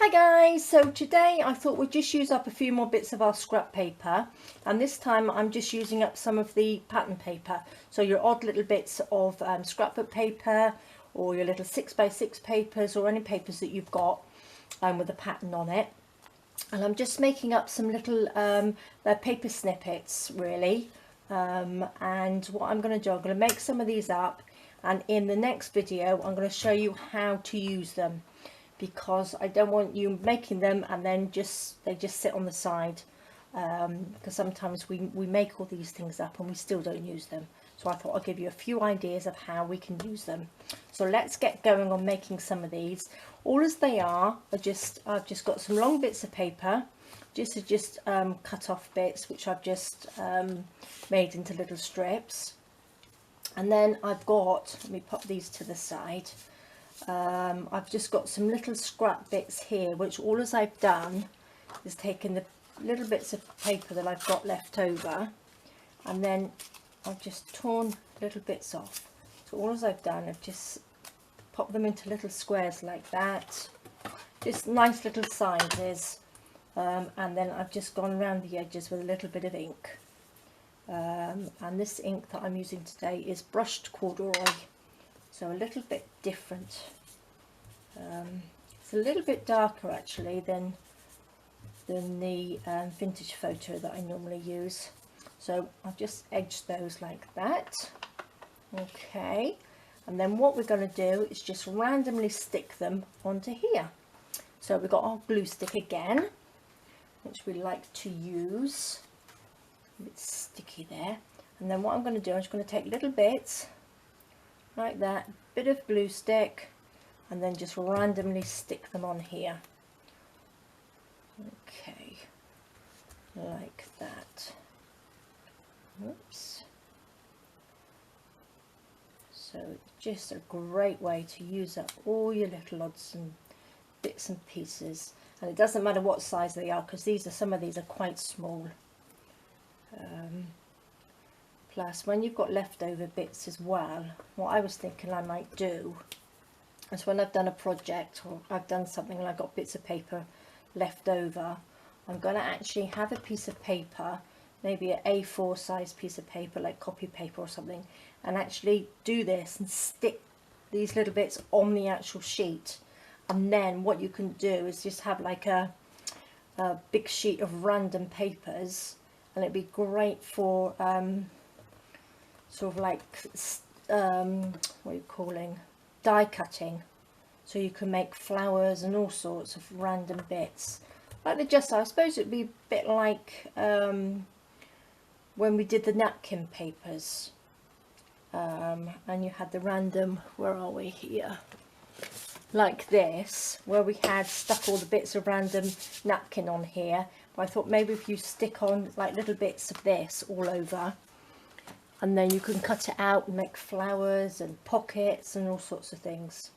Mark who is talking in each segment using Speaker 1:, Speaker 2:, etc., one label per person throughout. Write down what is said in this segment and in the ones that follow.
Speaker 1: Hi guys, so today I thought we'd just use up a few more bits of our scrap paper, and this time I'm just using up some of the pattern paper. So your odd little bits of scrapbook paper, or your little 6x6 papers, or any papers that you've got with a pattern on it. And I'm just making up some little paper snippets really, and what I'm going to do, I'm going to make some of these up, and in the next video I'm going to show you how to use them, because I don't want you making them and then they just sit on the side, because sometimes we make all these things up and we still don't use them. So I thought I'd give you a few ideas of how we can use them. So let's get going on making some of these. All as they are I've just got some long bits of paper, just cut off bits which I've just made into little strips. And then I've got, let me pop these to the side, I've just got some little scrap bits here, which all as I've done is taken the little bits of paper that I've got left over, and then I've just torn little bits off. So all as I've done, I've just popped them into little squares like that, just nice little sizes, and then I've just gone around the edges with a little bit of ink. And this ink that I'm using today is brushed corduroy, so a little bit different. It's a little bit darker actually than the vintage photo that I normally use. So I've just edged those like that. Okay, and then what we're going to do is just randomly stick them onto here. So we've got our glue stick again, which we like to use. It's sticky there. And then what I'm going to do, I'm just going to take little bits like that, bit of glue stick, and then just randomly stick them on here. Okay, like that. Oops. So just a great way to use up all your little odds and bits and pieces, and it doesn't matter what size they are, because some of these are quite small. Plus, when you've got leftover bits as well, what I was thinking I might do is, when I've done a project or I've done something and I've got bits of paper left over, I'm going to actually have a piece of paper, maybe an A4 size piece of paper like copy paper or something, and actually do this and stick these little bits on the actual sheet. And then what you can do is just have like a big sheet of random papers, and it'd be great for sort of like what are you calling, die cutting. So you can make flowers and all sorts of random bits like I suppose it'd be a bit like when we did the napkin papers, and you had the random, where are we here, like this, where we had stuck all the bits of random napkin on here. But I thought maybe if you stick on like little bits of this all over, and then you can cut it out and make flowers and pockets and all sorts of things.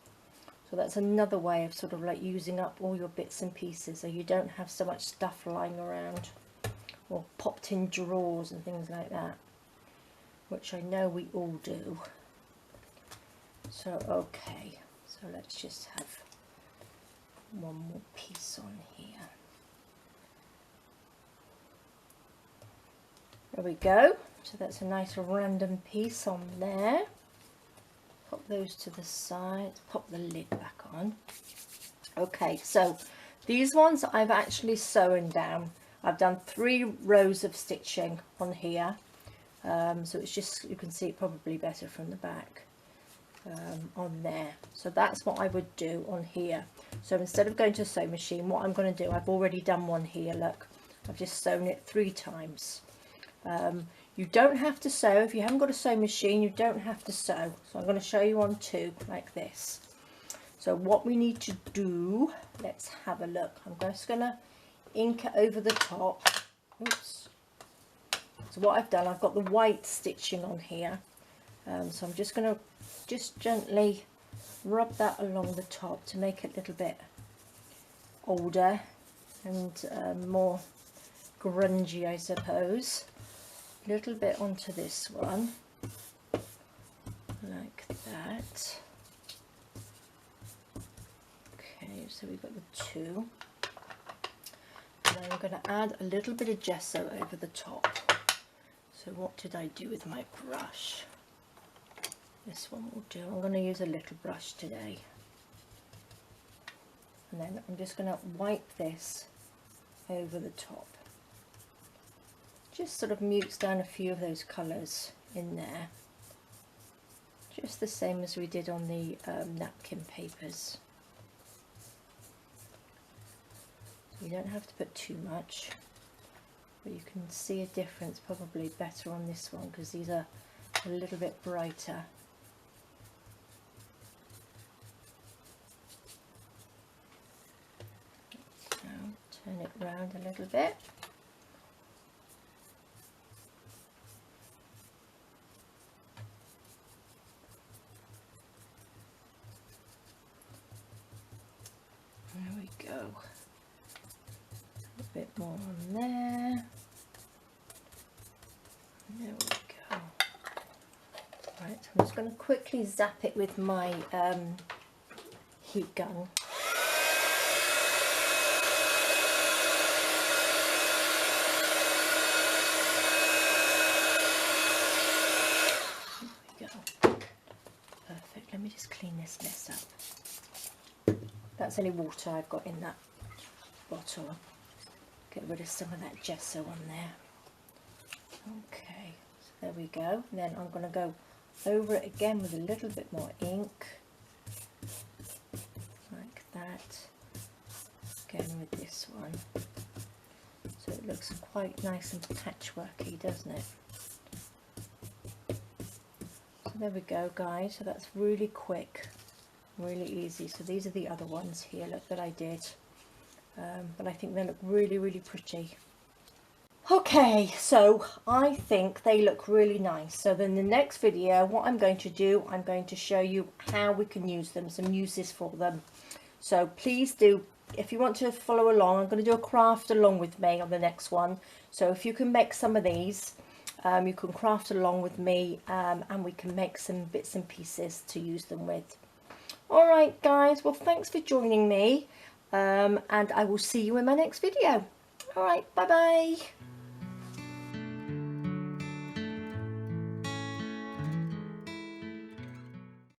Speaker 1: So that's another way of sort of like using up all your bits and pieces, so you don't have so much stuff lying around or popped in drawers and things like that, which I know we all do. So okay, so let's just have one more piece on here. There we go. So that's a nice random piece on there. Pop those to the side, pop the lid back on. Okay, so these ones I've actually sewn down. I've done 3 rows of stitching on here, so it's just, you can see it probably better from the back on there. So that's what I would do on here. So instead of going to a sewing machine, what I'm going to do, I've already done one here, look, I've just sewn it 3 times. You don't have to sew, if you haven't got a sewing machine, you don't have to sew. So I'm going to show you on 2 like this. So what we need to do, let's have a look. I'm just going to ink it over the top. Oops. So what I've done, I've got the white stitching on here. So I'm just going to gently rub that along the top to make it a little bit older and more grungy, I suppose. A little bit onto this one, like that. Okay, so we've got the 2. And then I'm going to add a little bit of gesso over the top. So what did I do with my brush? This one will do. I'm going to use a little brush today. And then I'm just going to wipe this over the top. Just sort of mutes down a few of those colours in there. Just the same as we did on the napkin papers. You don't have to put too much, but you can see a difference probably better on this one because these are a little bit brighter. So turn it round a little bit. There we go. A bit more on there. There we go. Right, I'm just going to quickly zap it with my heat gun. There we go. Perfect. Let me just clean this mess up. That's any water I've got in that bottle. Get rid of some of that gesso on there. Okay, so there we go. And then I'm going to go over it again with a little bit more ink, like that. Again with this one. So it looks quite nice and patchworky, doesn't it? So there we go, guys. So that's really quick, really easy. So these are the other ones here, look, that I did. But I think they look really, really pretty. Okay, so I think they look really nice. So then the next video, what I'm going to do, I'm going to show you how we can use them, some uses for them. So please do, if you want to follow along, I'm going to do a craft along with me on the next one. So if you can make some of these, you can craft along with me, and we can make some bits and pieces to use them with. All right, guys, well, thanks for joining me. And I will see you in my next video. All right, bye bye.